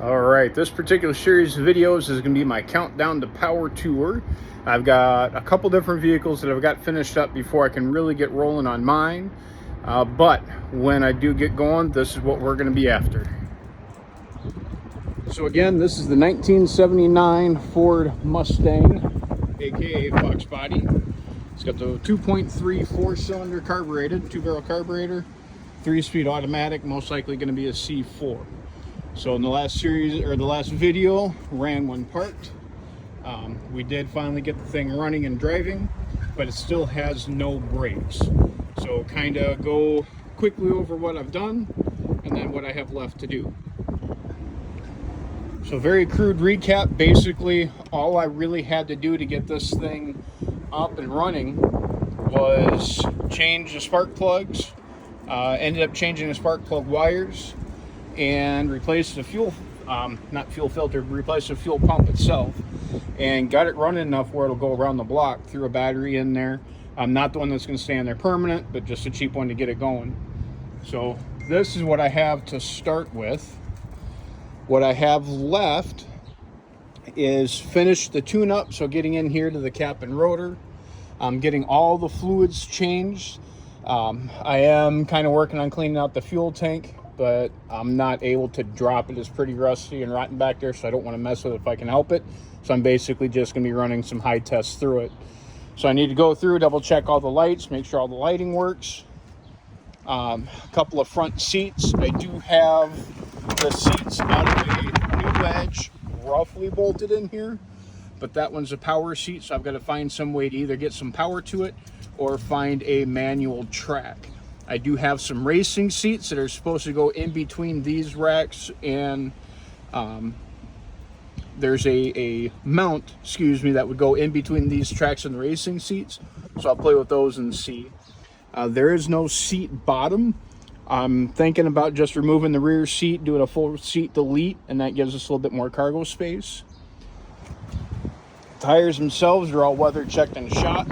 All right, this particular series of videos is going to be my countdown to power tour. I've got a couple different vehicles that I've got finished up before I can really get rolling on mine. But when I do get going, this is what we're going to be after. So again, this is the 1979 Ford Mustang, aka Fox Body. It's got the 2.3 four-cylinder carbureted, two-barrel carburetor, 3-speed automatic, most likely going to be a C4. So in the last series, or the last video, ran one part. We did finally get the thing running and driving, but it still has no brakes. So kind of go quickly over what I've done and then what I have left to do. So very crude recap. Basically, all I really had to do to get this thing up and running was change the spark plugs. Ended up changing the spark plug wires and replaced the fuel, not fuel filter, replaced the fuel pump itself, and got it running enough where it'll go around the block. Threw a battery in there. Not the one that's going to stay in there permanent, but just a cheap one to get it going. So this is what I have to start with. What I have left is finish the tune-up, so getting in here to the cap and rotor. I'm getting all the fluids changed. I am kind of working on cleaning out the fuel tank, but I'm not able to drop it. It's pretty rusty and rotten back there, so I don't want to mess with it if I can help it. So I'm basically just going to be running some high tests through it. So I need to go through, double check all the lights, make sure all the lighting works. A couple of front seats. I do have the seats out of a new wedge roughly bolted in here, but that one's a power seat, so I've got to find some way to either get some power to it or find a manual track. I do have some racing seats that are supposed to go in between these racks, and there's a mount, that would go in between these tracks and the racing seats. So I'll play with those and see. There is no seat bottom. I'm thinking about just removing the rear seat, doing a full seat delete, and that gives us a little bit more cargo space. Tires themselves are all weather checked and shot.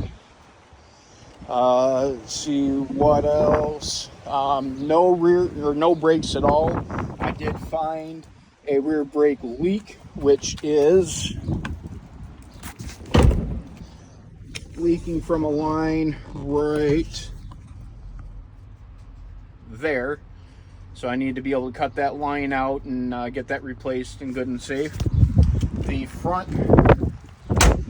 Let's see what else. No brakes at all. I did find a rear brake leak, which is leaking from a line right there. So I need to be able to cut that line out and get that replaced and good and safe. The front,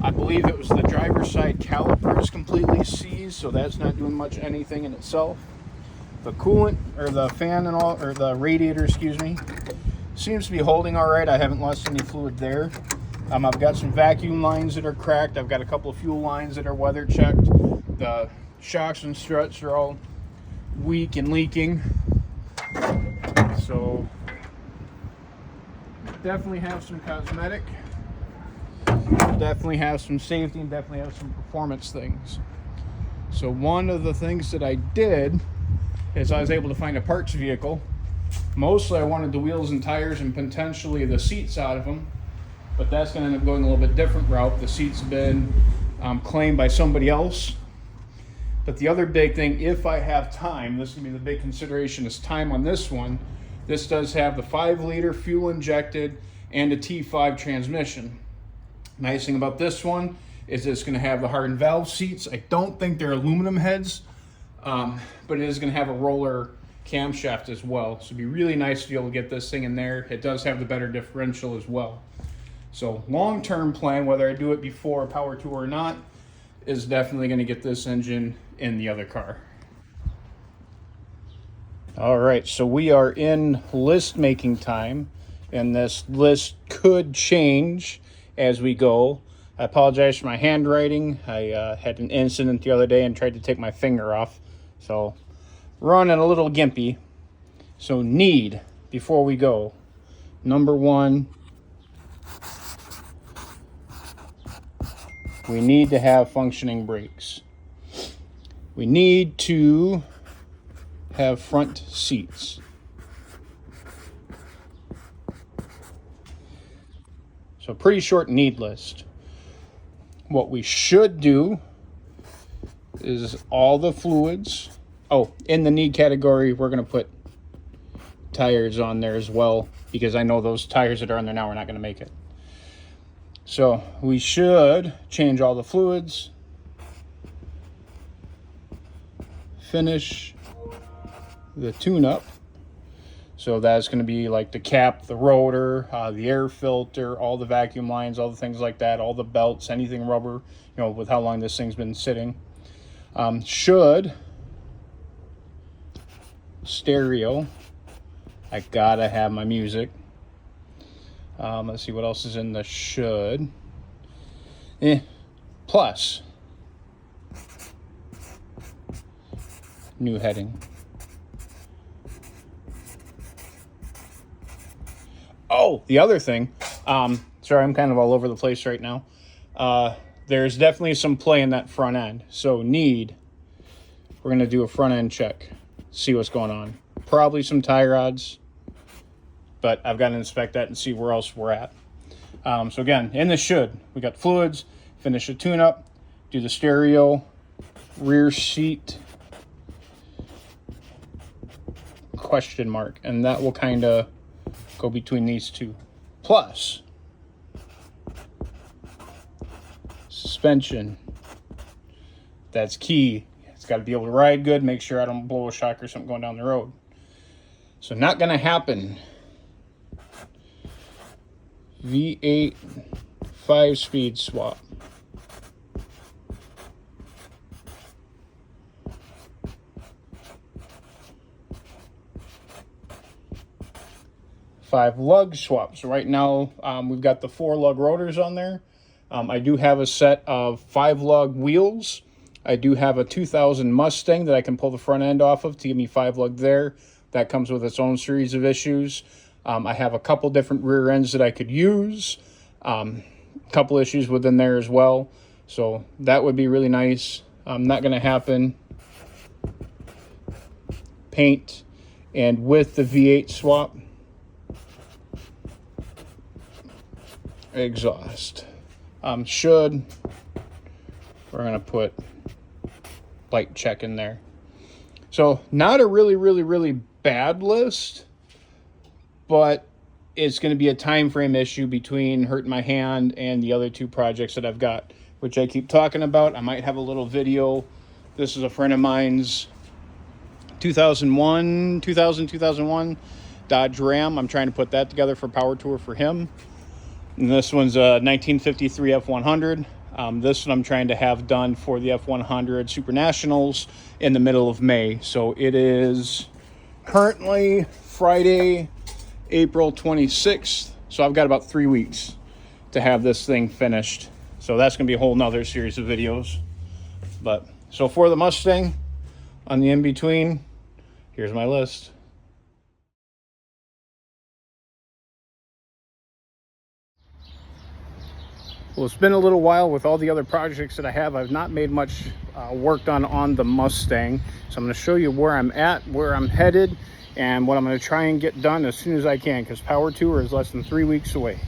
I believe it was the driver's side caliper is completely seized, so that's not doing much anything in itself. The coolant, or the fan and all, or the radiator, seems to be holding all right. I haven't lost any fluid there. I've got some vacuum lines that are cracked. I've got a couple of fuel lines that are weather checked. The shocks and struts are all weak and leaking. So definitely have some cosmetic. Definitely have some safety, and definitely have some performance things. So one of the things that I did is I was able to find a parts vehicle. Mostly I wanted the wheels and tires and potentially the seats out of them, but that's going to end up going a little bit different route. The seats have been claimed by somebody else. But the other big thing, if I have time, this is going to be the big consideration, is time on this one. This does have the 5-liter fuel injected and a T5 transmission. Nice thing about this one is it's going to have the hardened valve seats. I don't think they're aluminum heads, but it is going to have a roller camshaft as well. So it'd be really nice to be able to get this thing in there. It does have the better differential as well. So long-term plan, whether I do it before a power tour or not, is definitely going to get this engine in the other car. All right, so we are in list making time, and this list could change as we go. I apologize for my handwriting. I had an incident the other day and tried to take my finger off, so running a little gimpy. So need, before we go, number one, we need to have functioning brakes. We need to have front seats. So pretty short need list. What we should do is all the fluids. Oh, in the need category, we're going to put tires on there as well, because I know those tires that are on there now are not going to make it. So we should change all the fluids, finish the tune-up. So that's going to be like the cap, the rotor, the air filter, all the vacuum lines, all the things like that, all the belts, anything rubber, you know, with how long this thing's been sitting. Stereo. I gotta have my music. Let's see what else is in the should. Plus. New heading. Oh, the other thing. Sorry, I'm kind of all over the place right now. There's definitely some play in that front end. So we're going to do a front end check. See what's going on. Probably some tie rods. But I've got to inspect that and see where else we're at. So again, in the should, we got fluids, finish the tune-up, do the stereo, rear seat, question mark. And that will kind of go between these two. Plus, suspension. That's key. It's got to be able to ride good, make sure I don't blow a shock or something going down the road. So not going to happen. V8 5-speed swap. Five lug swaps. So right now we've got the 4 lug rotors on there. I do have a set of 5 lug wheels. I do have a 2000 Mustang that I can pull the front end off of to give me 5 lug there. That comes with its own series of issues. I have a couple different rear ends that I could use. Couple issues within there as well. So that would be really nice. Not going to happen. Paint. And with the V8 swap, exhaust. We're going to put light check in there. So not a really bad list, but it's going to be a time frame issue between hurting my hand and the other 2 projects that I've got, which I keep talking about. I might have a little video. This is a friend of mine's 2001 Dodge Ram. I'm trying to put that together for power tour for him. And this one's a 1953 F100. This one I'm trying to have done for the F100 Super Nationals in the middle of May. So it is currently Friday, April 26th. So I've got about 3 weeks to have this thing finished. So that's going to be a whole nother series of videos. But so for the Mustang, on the in-between, here's my list. Well, it's been a little while with all the other projects that I have. I've not made much work done on the Mustang. So I'm going to show you where I'm at, where I'm headed, and what I'm going to try and get done as soon as I can, because Power Tour is less than 3 weeks away.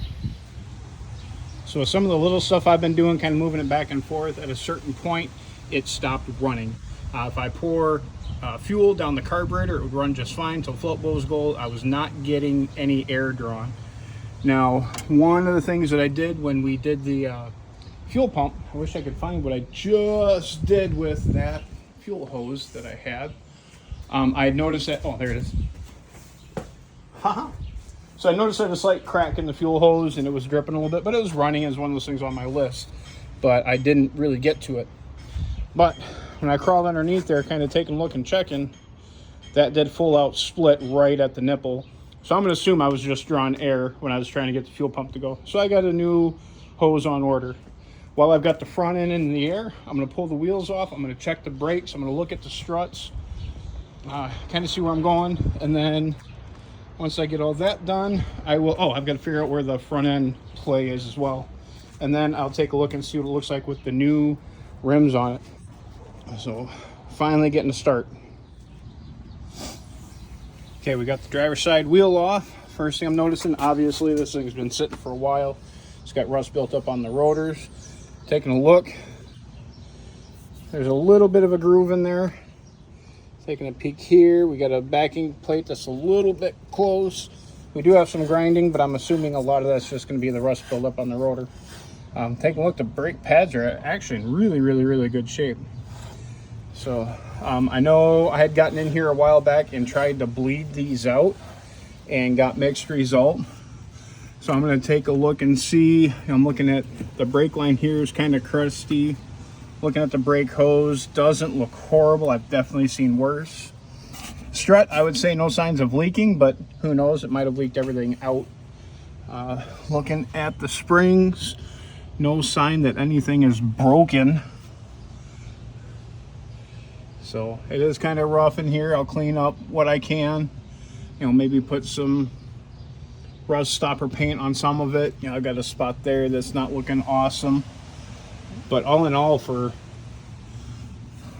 So some of the little stuff I've been doing, kind of moving it back and forth, at a certain point, it stopped running. If I pour fuel down the carburetor, it would run just fine until float blows go. I was not getting any air drawn. Now, one of the things that I did when we did the fuel pump, I wish I could find what I just did with that fuel hose that I had. I noticed that, oh, there it is. Haha. So I noticed I had a slight crack in the fuel hose and it was dripping a little bit, but it was running as one of those things on my list. But I didn't really get to it. But when I crawled underneath there, kind of taking a look and checking, that did full out split right at the nipple. So I'm going to assume I was just drawing air when I was trying to get the fuel pump to go. So I got a new hose on order. While I've got the front end in the air, I'm going to pull the wheels off. I'm going to check the brakes. I'm going to look at the struts, kind of see where I'm going. And then once I get all that done, I will, I've got to figure out where the front end play is as well. And then I'll take a look and see what it looks like with the new rims on it. So finally getting to start. Okay, we got the driver's side wheel off. First thing I'm noticing, obviously this thing's been sitting for a while. It's got rust built up on the rotors. Taking a look, there's a little bit of a groove in there. Taking a peek here, we got a backing plate that's a little bit close. We do have some grinding, but I'm assuming a lot of that's just going to be the rust buildup on the rotor. Taking a look, the brake pads are actually in really good shape. So I know I had gotten in here a while back and tried to bleed these out and got mixed result. So I'm going to take a look and see. I'm looking at the brake line here is kind of crusty. Looking at the brake hose, doesn't look horrible. I've definitely seen worse. Strut, I would say no signs of leaking, but who knows, it might have leaked everything out. Looking at the springs, no sign that anything is broken. So it is kind of rough in here. I'll clean up what I can. You know, maybe put some rust stopper paint on some of it. You know, I got a spot there that's not looking awesome. But all in all,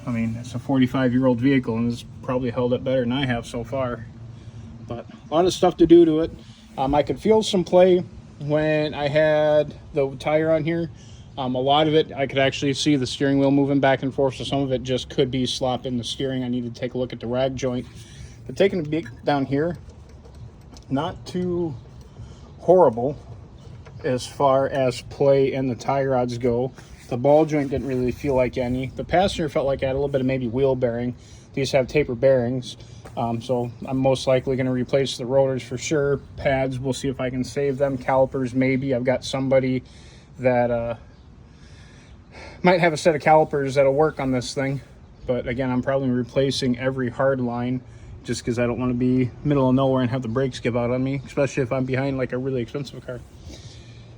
I mean, it's a 45-year-old vehicle and it's probably held up better than I have so far. But a lot of stuff to do to it. I could feel some play when I had the tire on here. A lot of it, I could actually see the steering wheel moving back and forth, so some of it just could be slop in the steering. I need to take a look at the rag joint. But taking a peek down here, not too horrible as far as play and the tie rods go. The ball joint didn't really feel like any. The passenger felt like I had a little bit of maybe wheel bearing. These have taper bearings, so I'm most likely going to replace the rotors for sure. Pads, we'll see if I can save them. Calipers, maybe. I've got somebody that might have a set of calipers that'll work on this thing. But again, I'm probably replacing every hard line just because I don't want to be middle of nowhere and have the brakes give out on me, especially if I'm behind like a really expensive car.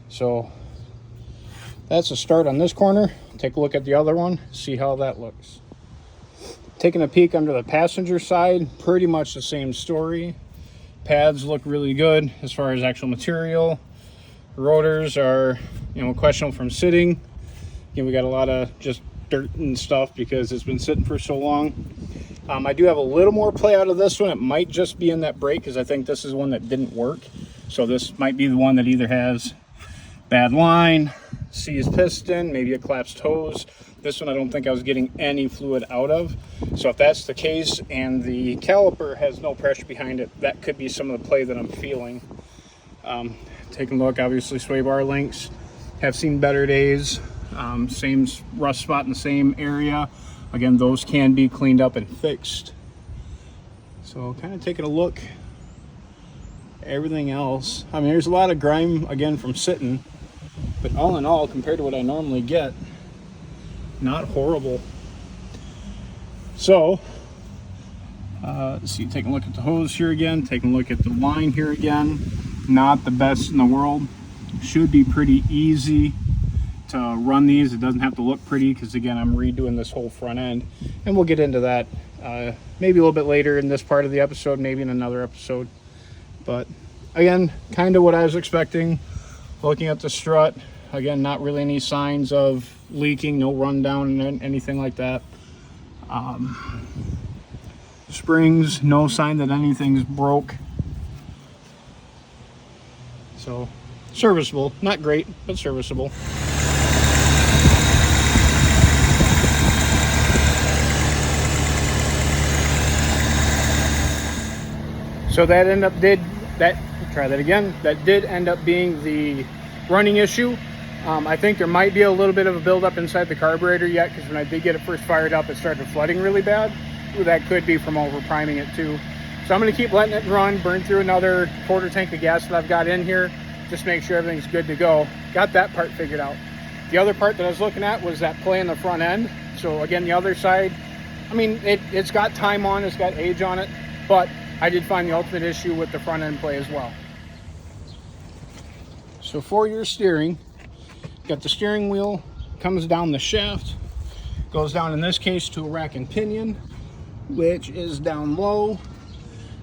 So that's a start on this corner. Take a look at the other one, see how that looks. Taking a peek under the passenger side, pretty much the same story. Pads look really good as far as actual material. Rotors are, you know, questionable from sitting. Again, we got a lot of just dirt and stuff because it's been sitting for so long. I do have a little more play out of this one. It might just be in that brake because I think this is one that didn't work. So this might be the one that either has bad line, seized piston, maybe a collapsed hose. This one I don't think I was getting any fluid out of. So if that's the case and the caliper has no pressure behind it, that could be some of the play that I'm feeling. Taking a look, obviously sway bar links have seen better days. Same rust spot in the same area. Again, those can be cleaned up and fixed. So kind of taking a look. Everything else, I mean, there's a lot of grime again from sitting. But all in all, compared to what I normally get, not horrible. So, let's see, taking a look at the hose here again, taking a look at the line here again. Not the best in the world. Should be pretty easy to run these. It doesn't have to look pretty because, again, I'm redoing this whole front end. And we'll get into that maybe a little bit later in this part of the episode, maybe in another episode. But, again, kind of what I was expecting. Looking at the strut, again, not really any signs of leaking, no rundown and anything like that. Springs, no sign that anything's broke. So, serviceable. Not great, but serviceable. So that did end up being the running issue. I think there might be a little bit of a buildup inside the carburetor yet, because when I did get it first fired up, it started flooding really bad. Ooh, that could be from over priming it too. So I'm going to keep letting it run, burn through another quarter tank of gas that I've got in here, just make sure everything's good to go. Got that part figured out. The other part that I was looking at was that play in the front end. So again, the other side, I mean, it's got time on, it's got age on it, but I did find the ultimate issue with the front end play as well. So for your steering, got the steering wheel, comes down the shaft, goes down in this case to a rack and pinion, which is down low.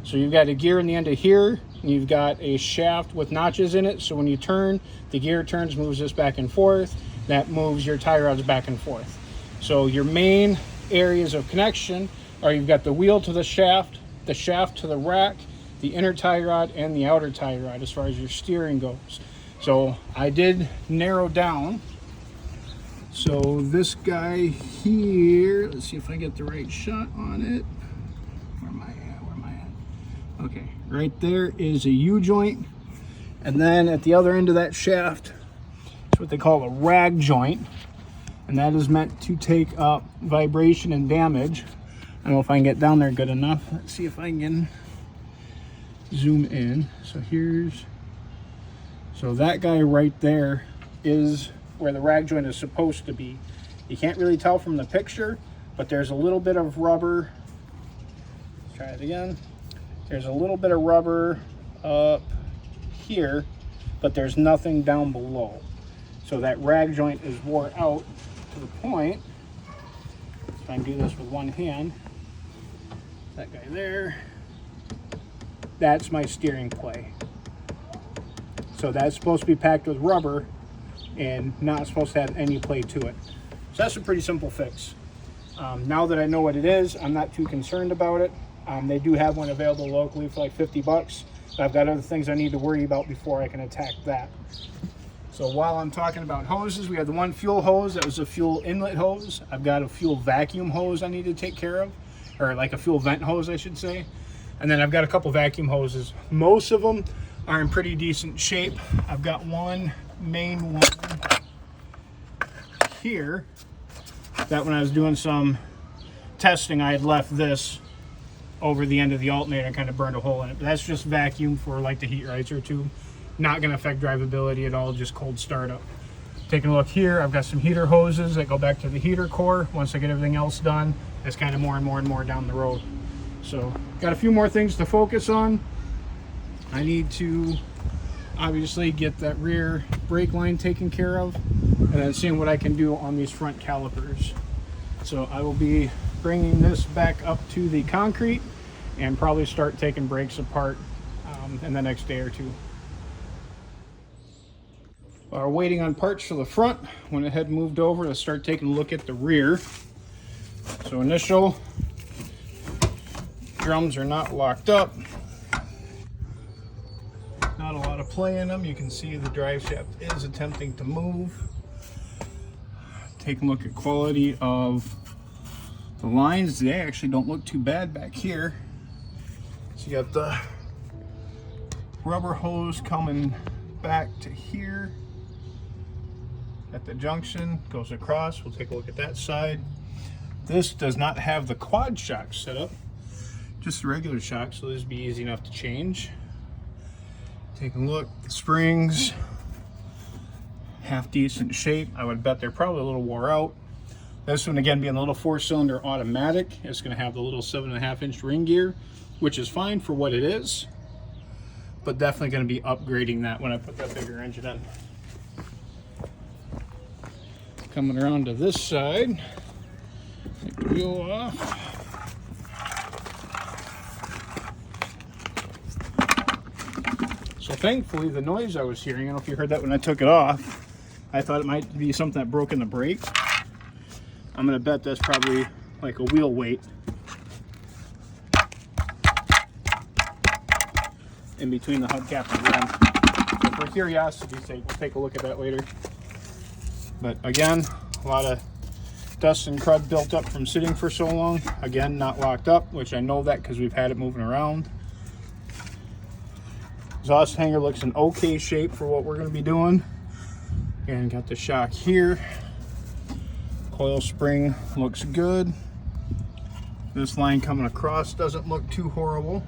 So you've got a gear in the end of here, and you've got a shaft with notches in it. So when you turn, the gear turns, moves this back and forth. That moves your tie rods back and forth. So your main areas of connection are you've got the wheel to the shaft to the rack, the inner tie rod, and the outer tie rod as far as your steering goes. So I did narrow down. So this guy here, let's see if I get the right shot on it. Okay, right there is a U-joint. And then at the other end of that shaft, it's what they call a rag joint. And that is meant to take up vibration and damage. I don't know if I can get down there good enough. Let's see if I can zoom in. So that guy right there is where the rag joint is supposed to be. You can't really tell from the picture, but there's a little bit of rubber. Let's try it again. There's a little bit of rubber up here, but there's nothing down below. So that rag joint is wore out to the point, if I can do this with one hand, that guy there, that's my steering play. So that's supposed to be packed with rubber and not supposed to have any play to it. So that's a pretty simple fix. Now that I know what it is, I'm not too concerned about it. They do have one available locally for like 50 bucks. But I've got other things I need to worry about before I can attack that. So while I'm talking about hoses, we have the one fuel hose that was a fuel inlet hose. I've got a fuel vacuum hose I need to take care of, or like a fuel vent hose, I should say. And then I've got a couple vacuum hoses. Most of them are in pretty decent shape. I've got one main one here that when I was doing some testing, I had left this over the end of the alternator and kind of burned a hole in it. But that's just vacuum for like the heat riser tube. Not going to affect drivability at all, just cold startup. Taking a look here, I've got some heater hoses that go back to the heater core. Once I get everything else done, it's kind of more and more down the road. So got a few more things to focus on. I need to obviously get that rear brake line taken care of, and then seeing what I can do on these front calipers. So I will be bringing this back up to the concrete and probably start taking brakes apart in the next day or two. While we're waiting on parts for the front, went ahead and moved over to start taking a look at the rear. So initial drums are not locked up. Not a lot of play in them. You can see the drive shaft is attempting to move. Take a look at quality of the lines. They actually don't look too bad back here. So you got the rubber hose coming back to here at the junction, goes across. We'll take a look at that side. This does not have the quad shock set up, just the regular shock, so this would be easy enough to change. Take a look, the springs, half decent shape. I would bet they're probably a little wore out. This one, again, being a little 4-cylinder automatic, it's going to have the little 7.5-inch ring gear, which is fine for what it is, but definitely going to be upgrading that when I put that bigger engine in. Coming around to this side, take the wheel off. So thankfully, the noise I was hearing, I don't know if you heard that when I took it off, I thought it might be something that broke in the brake. I'm gonna bet that's probably like a wheel weight in between the hubcap and rim. So for curiosity's sake, we'll take a look at that later. But again, a lot of dust and crud built up from sitting for so long. Again, not locked up, which I know that because we've had it moving around. Exhaust hanger looks in okay shape for what we're going to be doing. And got the shock here. Coil spring looks good. This line coming across doesn't look too horrible.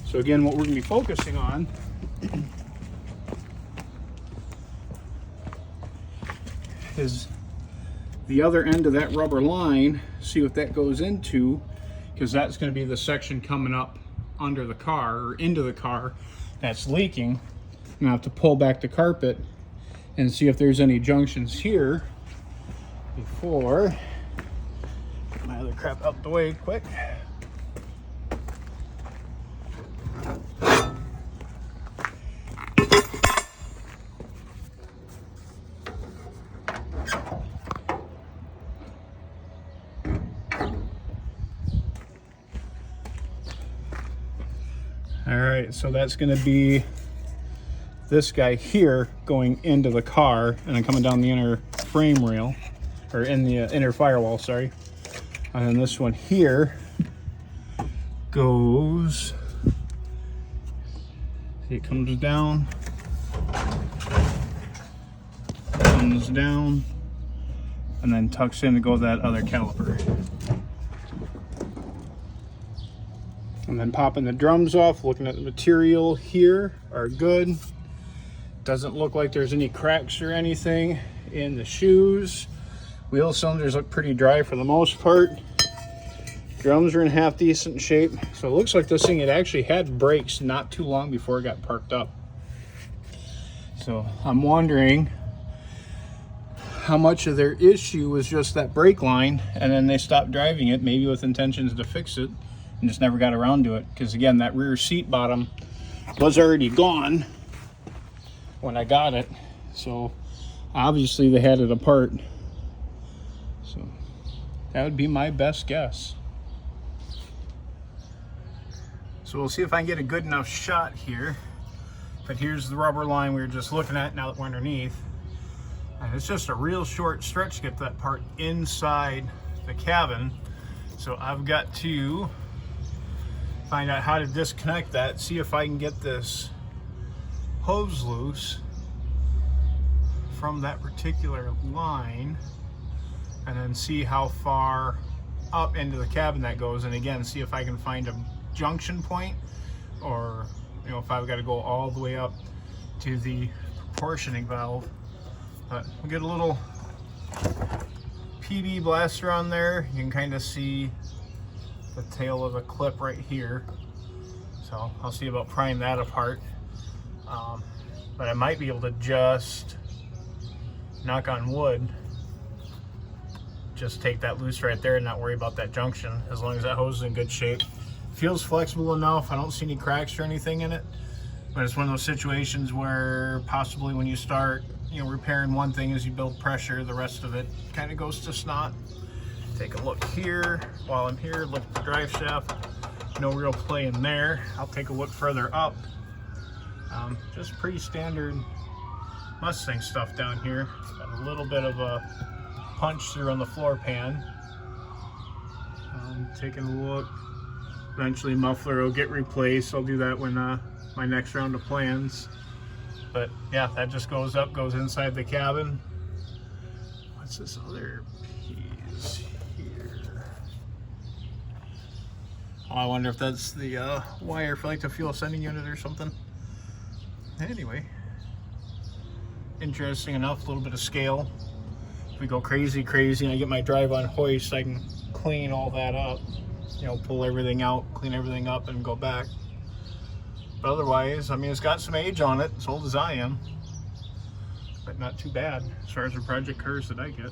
So again, what we're going to be focusing on is the other end of that rubber line, see what that goes into, because that's going to be the section coming up under the car or into the car that's leaking. I'm going to have to pull back the carpet and see if there's any junctions here before get my other crap out the way quick. All right, so that's going to be this guy here going into the car and then coming down the inner frame rail, or in the inner firewall, sorry. And then this one here goes See, it comes down, comes down, and then tucks in to go that other caliper. And then popping the drums off, looking at the material here, are good. Doesn't look like there's any cracks or anything in the shoes. Wheel cylinders look pretty dry for the most part. Drums are in half decent shape. So it looks like this thing, it actually had brakes not too long before it got parked up. So I'm wondering how much of their issue was just that brake line, and then they stopped driving it, maybe with intentions to fix it, and just never got around to it. Because again, that rear seat bottom was already gone when I got it. So obviously they had it apart. So that would be my best guess. So we'll see if I can get a good enough shot here. But here's the rubber line we were just looking at now that we're underneath. And it's just a real short stretch to get that part inside the cabin. So I've got to find out how to disconnect that, see if I can get this hose loose from that particular line, and then see how far up into the cabin that goes, and again, see if I can find a junction point, or if I've got to go all the way up to the proportioning valve. But we'll get a little PB blaster on there. You can kind of see the tail of the clip right here. So I'll see about prying that apart. But I might be able to just, knock on wood, just take that loose right there and not worry about that junction, as long as that hose is in good shape. Feels flexible enough. I don't see any cracks or anything in it. But it's one of those situations where possibly when you start repairing one thing, as you build pressure, the rest of it kind of goes to snot. Take a look here. While I'm here, look at the drive shaft. No real play in there. I'll take a look further up. Just pretty standard Mustang stuff down here. Got a little bit of a punch through on the floor pan. Taking a look. Eventually muffler will get replaced. I'll do that when my next round of plans. But yeah, that just goes up, goes inside the cabin. What's this other piece here? Oh, I wonder if that's the wire for like the fuel sending unit or something. Anyway, interesting enough, a little bit of scale. If we go crazy and I get my drive on hoist, I can clean all that up. Pull everything out, clean everything up, and go back. But otherwise, I mean, it's got some age on it, as old as I am, but not too bad as far as the project cars that I get.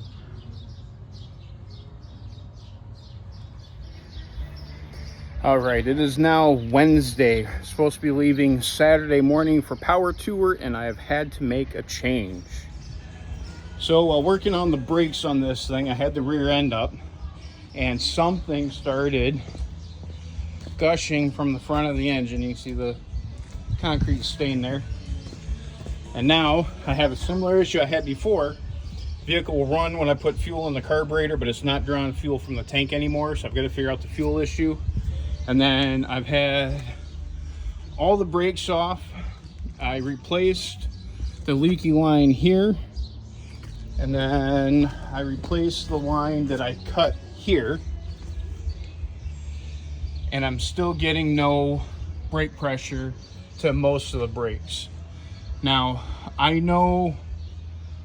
All right, it is now Wednesday. I'm supposed to be leaving Saturday morning for power tour, and I have had to make a change. So while working on the brakes on this thing, I had the rear end up, and something started gushing from the front of the engine. You can see the concrete stain there. And now I have a similar issue I had before. Vehicle will run when I put fuel in the carburetor, but it's not drawing fuel from the tank anymore, so I've got to figure out the fuel issue. And then I've had all the brakes off. I replaced the leaky line here, and then I replaced the line that I cut here, and I'm still getting no brake pressure to most of the brakes. Now, I know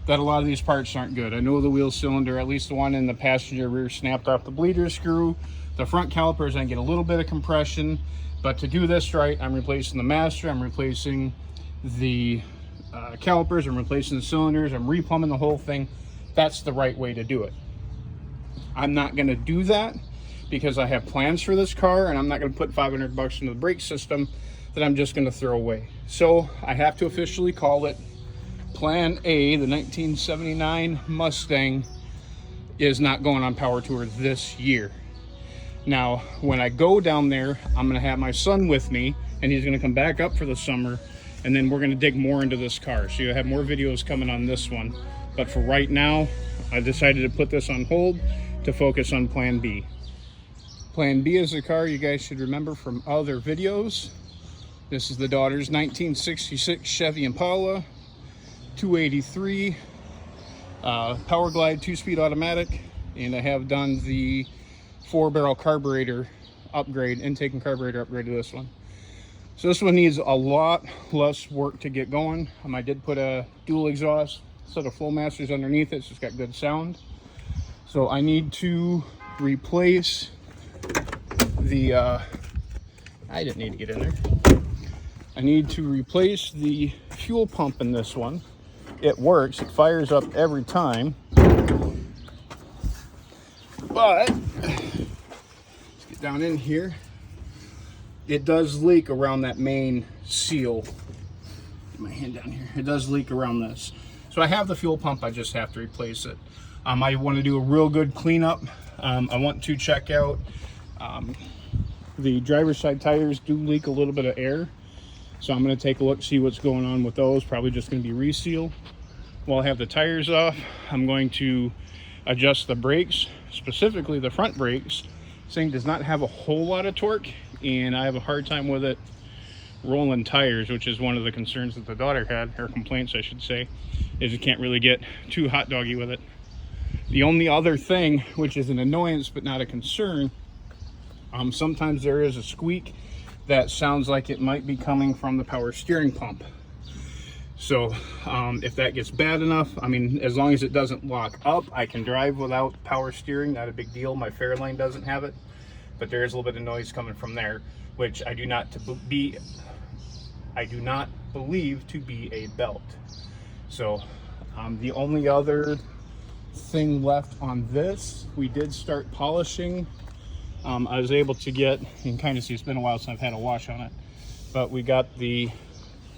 that a lot of these parts aren't good. I know the wheel cylinder, at least the one in the passenger rear, snapped off the bleeder screw. The front calipers, I get a little bit of compression, but to do this right, I'm replacing the master, I'm replacing the calipers, I'm replacing the cylinders, I'm replumbing the whole thing. That's the right way to do it. I'm not gonna do that because I have plans for this car, and I'm not gonna put $500 into the brake system that I'm just gonna throw away. So I have to officially call it Plan A. The 1979 Mustang is not going on power tour this year. Now, when I go down there, I'm gonna have my son with me, and he's gonna come back up for the summer, and then we're gonna dig more into this car. So you'll have more videos coming on this one. But for right now, I decided to put this on hold to focus on Plan B. Plan B is a car you guys should remember from other videos. This is the daughter's 1966 Chevy Impala, 283, Power Glide 2-speed automatic, and I have done the 4-barrel carburetor upgrade, intake and carburetor upgrade to this one. So this one needs a lot less work to get going. I did put a dual exhaust set of Flowmasters underneath it, so it's got good sound. So I need to replace the, I didn't need to get in there. I need to replace the fuel pump in this one. It works, it fires up every time. But, let's get down in here. It does leak around that main seal. Get my hand down here. It does leak around this. So I have the fuel pump, I just have to replace it. I want to do a real good cleanup. I want to check out the driver's side tires do leak a little bit of air. So I'm going to take a look, see what's going on with those. Probably just going to be reseal. While I have the tires off, I'm going to adjust the brakes, specifically the front brakes. This thing does not have a whole lot of torque, and I have a hard time with it rolling tires, which is one of the concerns that the daughter had, her complaints I should say, is you can't really get too hot doggy with it. The only other thing, which is an annoyance but not a concern, sometimes there is a squeak that sounds like it might be coming from the power steering pump. So if that gets bad enough, I mean, as long as it doesn't lock up, I can drive without power steering, not a big deal. My Fairlane doesn't have it, but there is a little bit of noise coming from there, which I do not believe to be a belt. So the only other thing left on this, we did start polishing. I was able to get, you can kind of see it's been a while since I've had a wash on it, but we got the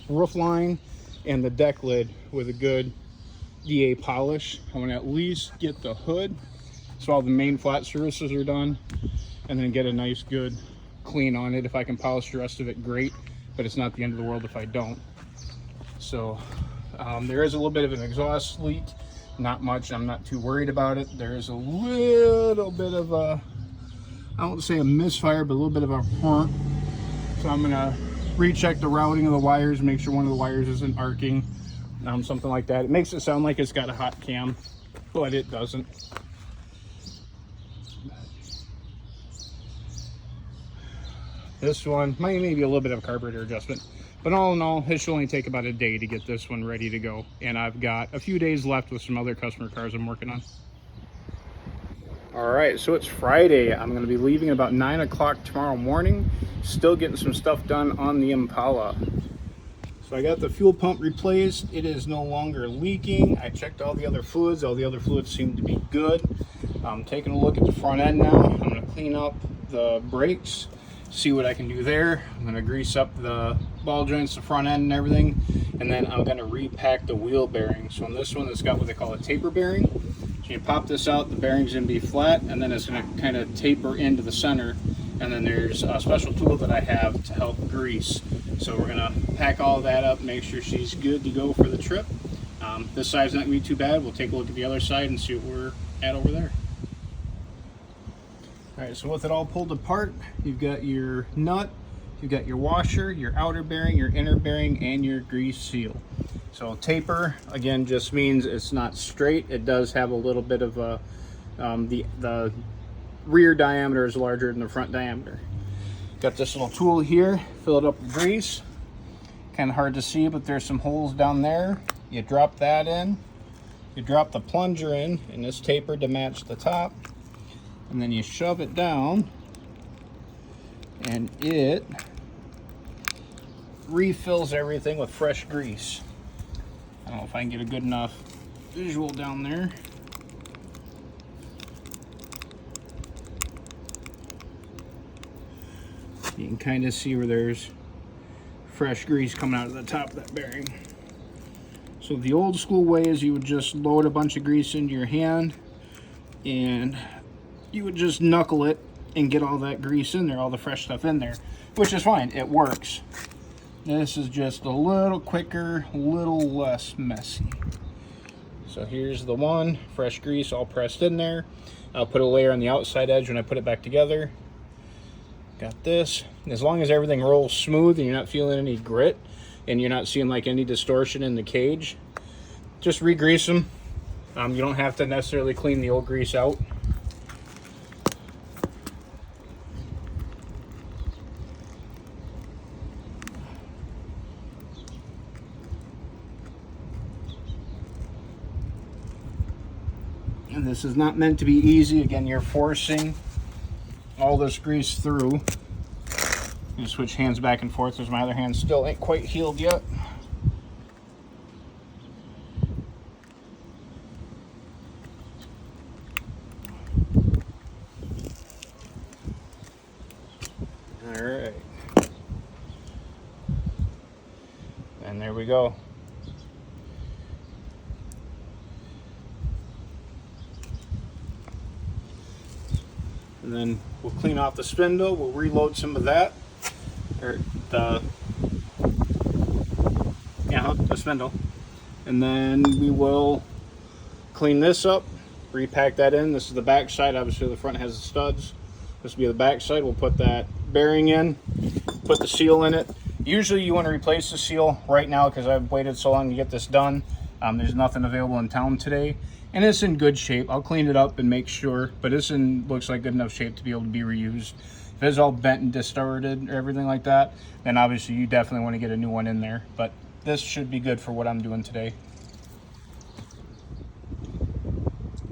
roof line and the deck lid with a good DA polish. I want to at least get the hood so all the main flat surfaces are done, and then get a nice good clean on it. If I can polish the rest of it, great, but it's not the end of the world if I don't. So there is a little bit of an exhaust leak, not much. I'm not too worried about it. There is a little bit of a, I won't say a misfire, but a little bit of a huh. So I'm gonna recheck the routing of the wires, make sure one of the wires isn't arcing, something like that. It makes it sound like it's got a hot cam, but it doesn't. This one might maybe a little bit of a carburetor adjustment, but all in all, it should only take about a day to get this one ready to go. And I've got a few days left with some other customer cars I'm working on. All right, so it's Friday. I'm going to be leaving about 9 o'clock tomorrow morning. Still getting some stuff done on the Impala. So I got the fuel pump replaced. It is no longer leaking. I checked all the other fluids. All the other fluids seem to be good. I'm taking a look at the front end now. I'm going to clean up the brakes, see what I can do there. I'm going to grease up the ball joints, the front end and everything. And then I'm going to repack the wheel bearings. So on this one, it's got what they call a taper bearing. So you pop this out, the bearing's going to be flat, and then it's going to kind of taper into the center. And then there's a special tool that I have to help grease. So we're going to pack all that up, make sure she's good to go for the trip. This side's not going to be too bad. We'll take a look at the other side and see what we're at over there. All right, so with it all pulled apart, you've got your nut, you've got your washer, your outer bearing, your inner bearing, and your grease seal. So taper, again, just means it's not straight. It does have a little bit of a, the rear diameter is larger than the front diameter. Got this little tool here, fill it up with grease. Kind of hard to see, but there's some holes down there. You drop that in, you drop the plunger in, and this taper to match the top. And then you shove it down, and it refills everything with fresh grease. I don't know if I can get a good enough visual down there. You can kind of see where there's fresh grease coming out of the top of that bearing. So the old school way is you would just load a bunch of grease into your hand, and you would just knuckle it and get all that grease in there, all the fresh stuff in there, which is fine, it works. This is just a little quicker, a little less messy. So here's the one, fresh grease all pressed in there. I'll put a layer on the outside edge when I put it back together. got this. As long as everything rolls smooth and you're not feeling any grit and you're not seeing like any distortion in the cage, just re-grease them. You don't have to necessarily clean the old grease out. And this is not meant to be easy. Again, you're forcing all this grease through. You switch hands back and forth as my other hand still ain't quite healed yet. All right. And there we go. And then we'll clean off the spindle, we'll reload some of that, or the spindle. And then we will clean this up, repack that in. This is the back side, obviously the front has the studs. This will be the back side. We'll put that bearing in, put the seal in it. Usually you want to replace the seal right now because I've waited so long to get this done. There's nothing available in town today. And it's in good shape. I'll clean it up and make sure, but it's in, looks like good enough shape to be able to be reused. If it's all bent and distorted or everything like that, then obviously you definitely want to get a new one in there. But this should be good for what I'm doing today.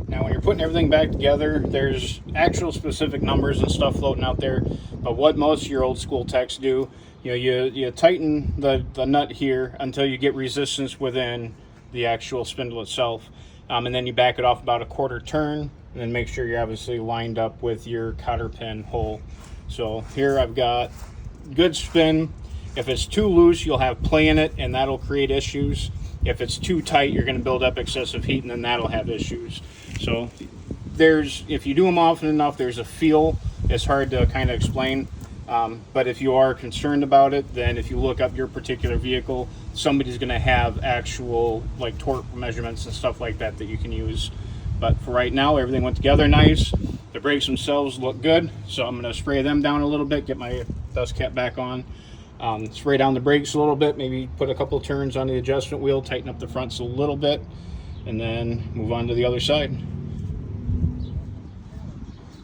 Now, when you're putting everything back together, there's actual specific numbers and stuff floating out there. But what most of your old school techs do, you tighten the nut here until you get resistance within the actual spindle itself. And then you back it off about a quarter turn, and then make sure you're obviously lined up with your cotter pin hole. So here I've got good spin. If it's too loose, you'll have play in it, and that'll create issues. If it's too tight, you're going to build up excessive heat, and then that'll have issues. So if you do them often enough, there's a feel. It's hard to kind of explain. But if you are concerned about it, then if you look up your particular vehicle, somebody's going to have actual like torque measurements and stuff like that that you can use. But for right now, everything went together nice. The brakes themselves look good, so I'm going to spray them down a little bit, get my dust cap back on, spray down the brakes a little bit, maybe put a couple of turns on the adjustment wheel, tighten up the fronts a little bit, and then move on to the other side.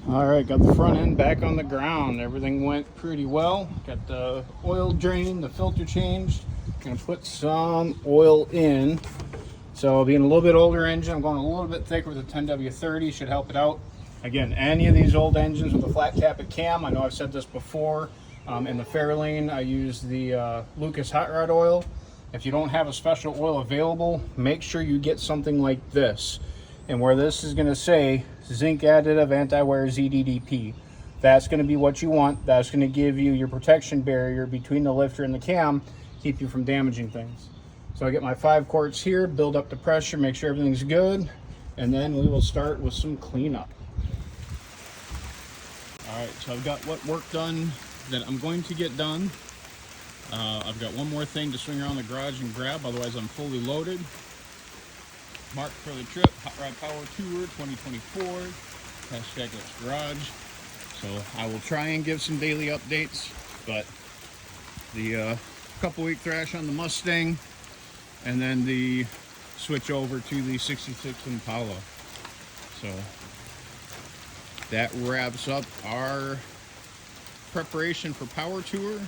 All right, got the front end back on the ground. Everything went pretty well. Got the oil drain, the filter changed. Gonna put some oil in. So being a little bit older engine, I'm going a little bit thicker with a 10W30, should help it out. Again, any of these old engines with a flat tappet cam, I know I've said this before, in the Fairlane, I use the Lucas hot rod oil. If you don't have a special oil available, make sure you get something like this. And where this is gonna say zinc additive anti-wear ZDDP, that's gonna be what you want. That's gonna give you your protection barrier between the lifter and the cam, keep you from damaging things. So I get my 5 quarts here, build up the pressure, make sure everything's good, and then we will start with some cleanup. All right, so I've got what work done that I'm going to get done. I've got one more thing to swing around the garage and grab, otherwise I'm fully loaded. Mark for the trip, Hot Rod Power Tour 2024, hashtag Let's Garage. So I will try and give some daily updates, but the couple week thrash on the Mustang, and then the switch over to the 66 Impala. So that wraps up our preparation for Power Tour,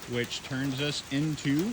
which turns us into